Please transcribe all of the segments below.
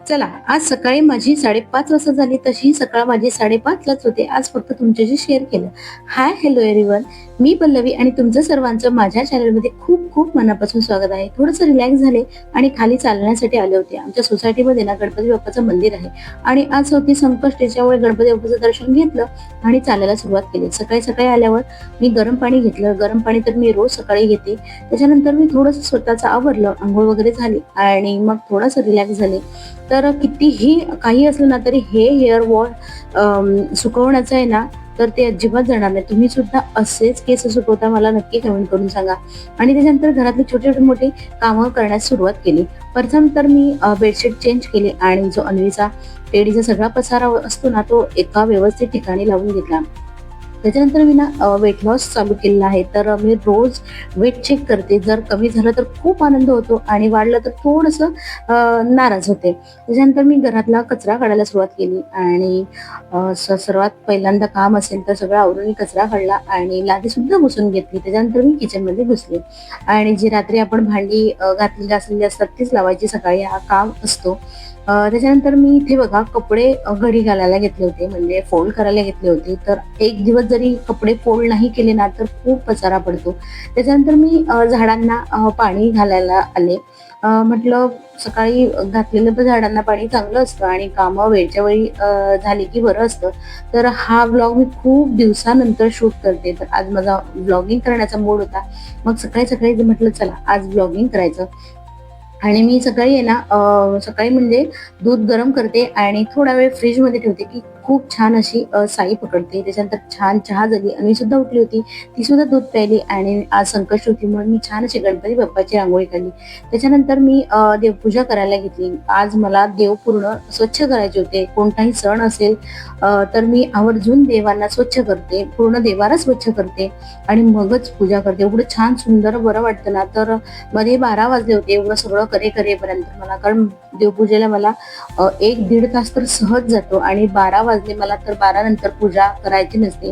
चला, आज सकाळी माझी 5:30 वाजता झाली, तशी सकाळ माझी 5:30लाच होते. आज फक्त तुमच्याशी शेअर केलं. हाय, हॅलो एव्हरीवन. मी पल्लवी आणि तुमचं सर्वांचं माझ्या चॅनलमध्ये खूप खूप मनापासून स्वागत आहे. थोडंसं रिलॅक्स झाले आणि खाली चालण्यासाठी आले होते. आमच्या सोसायटीमध्ये ना गणपती बाप्पाचं मंदिर आहे आणि आज होती संकष्टी, त्याच्यामुळे गणपती बाप्पाचं दर्शन घेतलं आणि चालायला सुरुवात केली. सकाळी सकाळी आल्यावर मी गरम पाणी घेतलं. गरम पाणी तर मी रोज सकाळी घेते. त्याच्यानंतर मी थोडंसं स्वतःचं आवरलं, अंघोळ वगैरे झाली आणि मग थोडंसं रिलॅक्स झाले. तर कितीही काही असलं ना तरी हे हेअर वॉश सुकवण्याचं आहे ना, तर ते अजिबात जाणार नाही. तुम्ही सुद्धा असेच केस सुकवता, मला नक्की कमेंट करून सांगा. आणि त्याच्यानंतर घरातली छोटी छोटी मोठी कामं करण्यास सुरुवात केली. प्रथम तर मी बेडशीट चेंज केली आणि जो अन्वीचा टेडीचा सगळा पसारा असतो ना, तो एका व्यवस्थित ठिकाणी लावून घेतला. त्याच्यानंतर मी ना वेट लॉस चालू केलेला आहे. तर मी रोज वेट चेक करते. जर कमी झालं तर खूप आनंद होतो आणि वाढलं तर थोडंसं नाराज होते. त्याच्यानंतर मी घरातला कचरा काढायला सुरुवात केली आणि सर्वात पहिल्यांदा काम असेल तर सगळं आवरून मी कचरा काढला आणि लादी सुद्धा पुसून घेतली. त्याच्यानंतर मी किचनमध्ये घुसले आणि जी रात्री आपण भांडी घातलेली असलेली असतात तीच लावायची सकाळी, हा काम असतो. त्याच्यानंतर मी इथे बघा कपडे घडी घालायला घेतले होते, म्हणजे फोल्ड करायला घेतले होते. तर एक दिवस जरी कपडे फोल्ड नाही केले ना तर खूप पसारा पडतो. त्याच्यानंतर मी झाडांना पाणी घालायला आले. म्हटलं सकाळी घातलेलं तर झाडांना पाणी चांगलं असतं आणि कामं वेळच्या वेळी झाली की बरं असतं. तर हा व्लॉग मी खूप दिवसानंतर शूट करते. तर आज माझा व्लॉगिंग करण्याचा मूड होता. मग सकाळी सकाळी म्हटलं चला आज व्लॉगिंग करायचं. आणि मी सकाळी आहे ना सकाळी म्हणजे दूध गरम करते आणि थोडा वेळ फ्रीजमध्ये ठेवते की खूप छान अशी साई पकडते. त्याच्यानंतर छान चहा झाली आणि मी सुद्धा उठली होती. ती सुद्धा दूध प्यायली आणि आज संकष्टी होती म्हणून मी छान अशी गणपती बाप्पाची रांगोळी काढली. त्याच्यानंतर मी देवपूजा करायला घेतली. आज मला देव पूर्ण स्वच्छ करायचे होते. कोणताही सण असेल तर मी आवर्जून देवांना स्वच्छ करते, पूर्ण देवाला स्वच्छ करते आणि मगच पूजा करते. एवढं छान सुंदर बरं वाटतं ना. तर मध्ये 12 वाजले होते एवढं सगळं करेपर्यंत मला, कारण देवपूजेला मला 1-1.5 तास तर सहज जातो आणि 12 वाजले मला, तर 12 नंतर पूजा करायची नसते.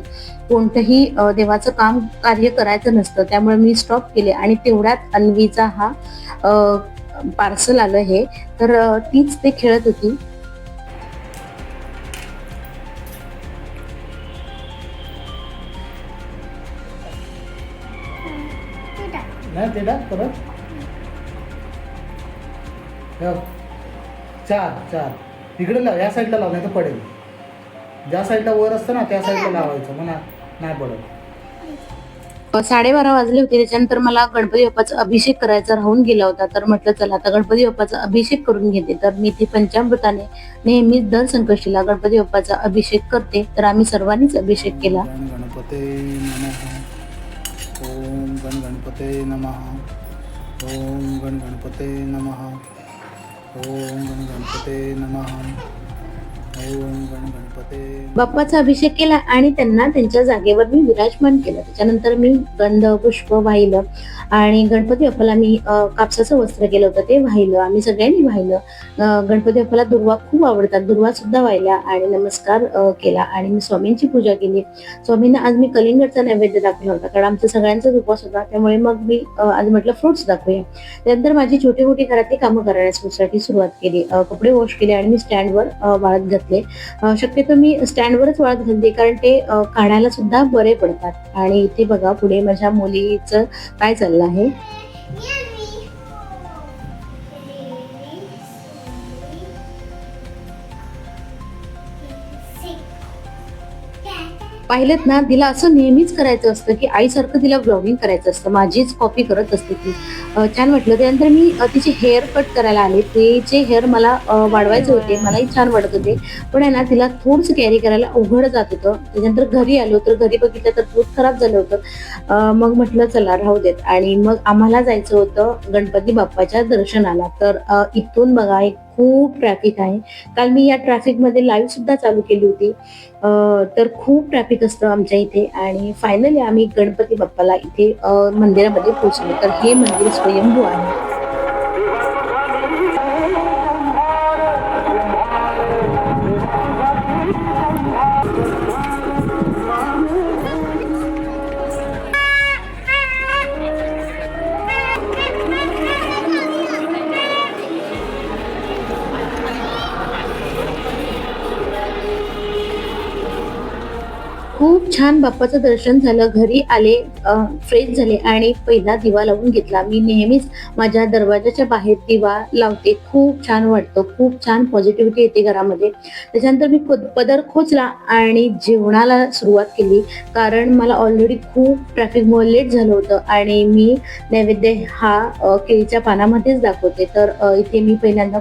कोणतंही देवाचं काम कार्य करायचं नसतं. त्यामुळे मी स्टॉप केले आणि तेवढ्यात अन्वीचा हा पार्सल आलं हे. तर तीच ते खेळत होती. नाही ते टाक परत. ठेव. चार चार इकडे लाव, या साईडला लाव नाही तर पडेल. ज्या साईडला वर असतं ना त्या साईडला लावायचं, म्हणा नाही पडत. 12:30 वाजले होते. त्याच्यानंतर मला गणपती बाप्पाचा अभिषेक करायचा राहून गेला होता. तर म्हटलं चला आता गणपती बाप्पाचा अभिषेक करून घेते. तर मी ते पंचामृताने नेहमीच दर संकष्टीला गणपती बाप्पाचा अभिषेक करते. तर आम्ही सर्वांनीच अभिषेक केला. गण गणपते नमः. ओम गण गणपते नमः. ओम गण गणपते नमः. ओम गण गणपते नमः. ओम गण गणपते. बाप्पाचा अभिषेक केला आणि त्यांना त्यांच्या जागेवर मी विराजमान केलं. त्याच्यानंतर मी गंध पुष्प वाहिलं आणि गणपती बाप्पाला मी कापसाचं वस्त्र केलं होतं ते वाहिलं. आम्ही सगळ्यांनी वाहिलं. गणपती बाप्पाला दुर्वा खूप आवडतात, दुर्वा सुद्धा वाहिल्या आणि नमस्कार केला आणि मी स्वामींची पूजा केली. स्वामींना आज मी कलिंगडचा नैवेद्य दाखवला होता, कारण आमचा सगळ्यांचाच उपवास होता. त्यामुळे मग मी आज म्हटलं फ्रुट्स दाखवूया. त्यानंतर माझी छोटी मोठी घरातली कामं करण्यासाठी सुरुवात केली. कपडे वॉश केले आणि मी स्टँडवर वाळत घातले. शक्यतो मी स्टँडवरच वाळत घालते, कारण ते काढायला सुद्धा बरे पडतात. आणि इथे बघा पुढे माझ्या मुलीचं काय चाललं आहे. पाहिलेत ना, तिला असं नेहमीच करायचं असतं की आईसारखं तिला ब्लॉगिंग करायचं असतं. माझीच कॉपी करत असते ती. छान वाटलं. त्यानंतर मी तिचे हेअर कट करायला आले. तिचे हेअर मला वाढवायचे होते, मलाही छान वाटत होते, पण आहे ना तिला थोडंसं कॅरी करायला अवघड जात होतं. त्याच्यानंतर घरी आलो तर घरी बघितलं तर दूध खराब झालं होतं. मग म्हटलं चला राहू देत आणि मग आम्हाला जायचं होतं गणपती बाप्पाच्या दर्शनाला. तर इथून बघा एक खूप ट्रॅफिक आहे. काल मी या ट्रॅफिकमध्ये लाईव्ह सुद्धा चालू केली होती. तर खूप ट्रॅफिक असतं आमच्या इथे आणि फायनली आम्ही गणपती बाप्पाला इथे मंदिरामध्ये पोहोचलो. तर हे मंदिर स्वयंभू आहे. खूप छान बाप्पाचं दर्शन झालं. घरी आले, फ्रेश झाले आणि पहिला दिवा लावून घेतला. मी नेहमीच माझ्या दरवाजाच्या बाहेर दिवा लावते. खूप छान वाटतं, खूप छान पॉझिटिव्हिटी येते घरामध्ये. त्याच्यानंतर मी पदर खोचला आणि जेवणाला सुरुवात केली, कारण मला ऑलरेडी खूप ट्रॅफिकमुळे लेट झालं होतं आणि मी नैवेद्य हा केळीच्या पानामध्येच दाखवते. तर इथे मी पहिल्यांदा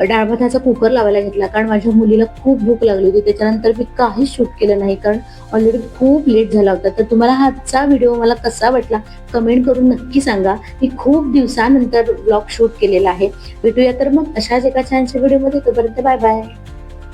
डाळ भाताचा कुकर लावायला घेतला, कारण माझ्या मुलीला खूप भूक लागली होती. त्याच्यानंतर मी काहीच शूट केलं नाही, कारण ऑलरेडी खूप लेट झाला होता. तर तुम्हाला आजचा व्हिडिओ मला कसा वाटला कमेंट करून नक्की सांगा. मी खूप दिवसानंतर ब्लॉग शूट केलेला आहे. भेटूया तर मग अशाच एका छानशा व्हिडिओमध्ये. तोपर्यंत बाय बाय.